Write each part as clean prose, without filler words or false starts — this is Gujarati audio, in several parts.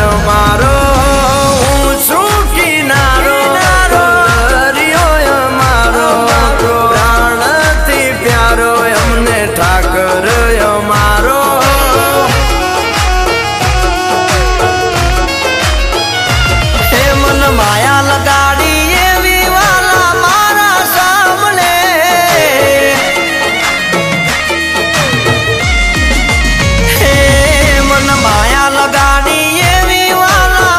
અમારો હું છું કિનારો દરિયો અમારો પ્રાણથી પ્યારો અમને ઠાકર અમારો હે મન માયા લગાડી એવી વાલા મારા સામને હે મન માયા લગાડી એવી વાલા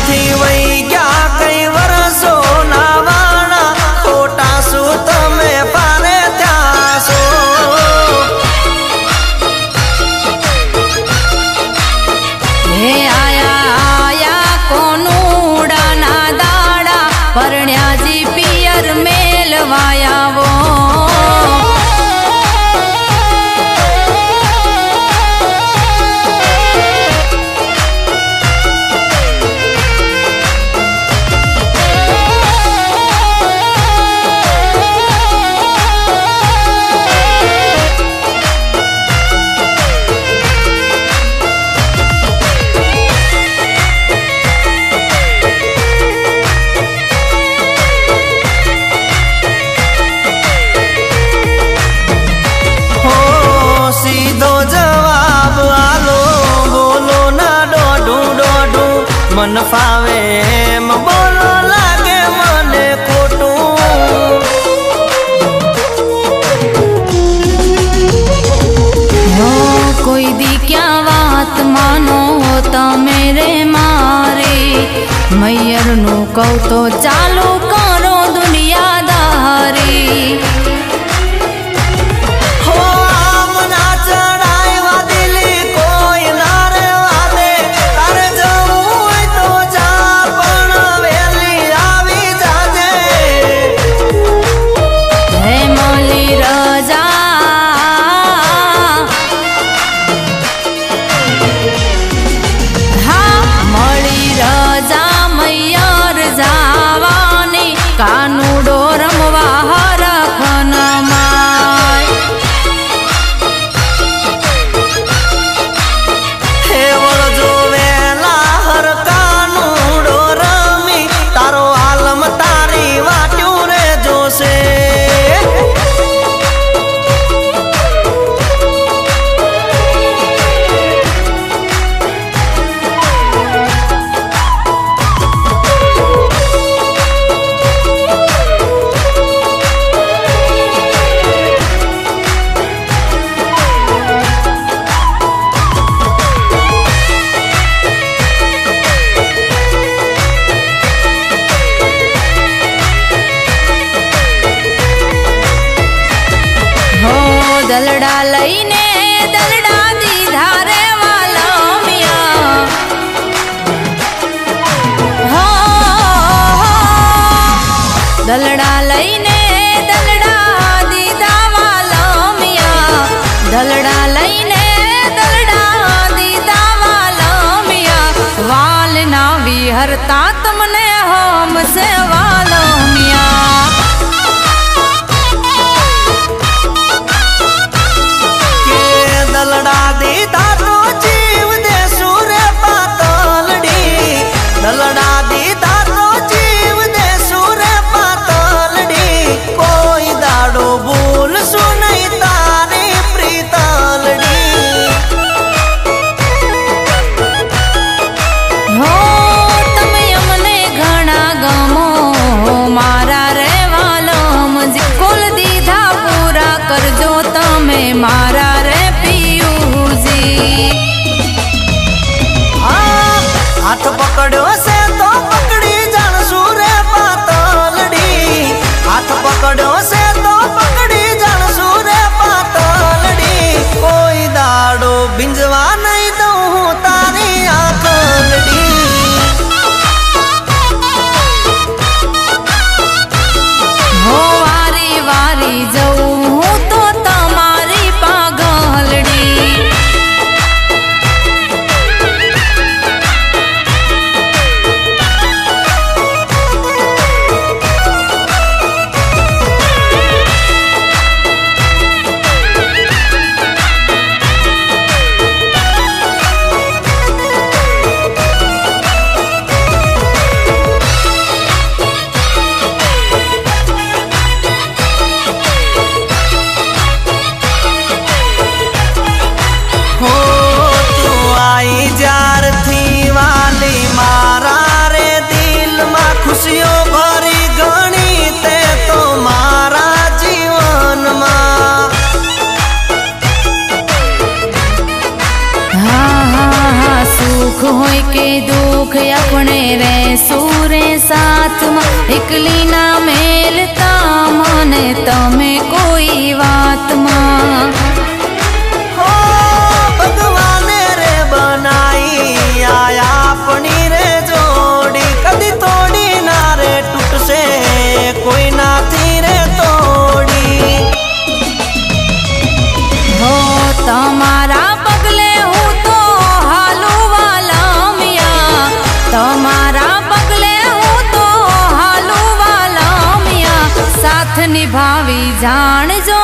થી વહી ગયા કઈ વર્ષો ના વાણા ખોટા શું તમે પારે ત્યાં છો હે આયા આયા કોનુડા ના દાડા પરણ્યાજી પિયર મેલવાયાવો સીધો જવાબ આલો બોલો ના દોઢું દોઢું મન ફાવે એમ બોલો લાગે મને ખોટું હો કોઈ દી ક્યાં વાત માનો તમે રે મારી મૈયરનું કહું તો ચાલુ કરો દુનિયાદારી કાનુડો રમવા હરખન માય હે વળજો વેલા હર કાનુડો રમી તારો આલમ તારી વાટ્યું રે જોશે દલડા લઈને દલડા દીધા રે વાલમિયા હો દલડા લઈને દલડા દીધા વાલમિયા દલડા લઈને દલડા દીધા વાલમિયા વાલ ના વિહરતા તમને હોમ સે વાલમિયા દલડા દીધા તો જીવ દેશું રે પાતલડી દલડા દીધા તો જીવ દેશું રે પાતલડી કોઈ દાડો ભૂલશું નહીં તારી પ્રીતલડી હો તમે અમને ઘણા ગમો મારા રેવાલમજી કુલ દીધા પૂરા કરજો તમે મારા રે હાથ પકડ્યો છે તો પકડી જાણશું રે પાતલડી હાથ પકડ્યો છે તો પકડી જાણશું રે પાતલડી કોઈ દાડો બિંજવા નહીં દઉં હું તારી આંખલડી હો વારી વારી જવું હું તો તમારી પાગલડી સુરે સાથમાં એકલી ના મેલતા મને તમે કોઈ વાતમાં હો ભગવાને રે બનાઈ આયા આપણી રે જોડી કદી તોડી ના રે તૂટશે કોઈ નાથી રે તોડી હો તમારા પગલે હું તો હાલું વાલમિયા તમારા પગલે હું તો હાલું વાલમિયા સાથ નિભાવી જાણજો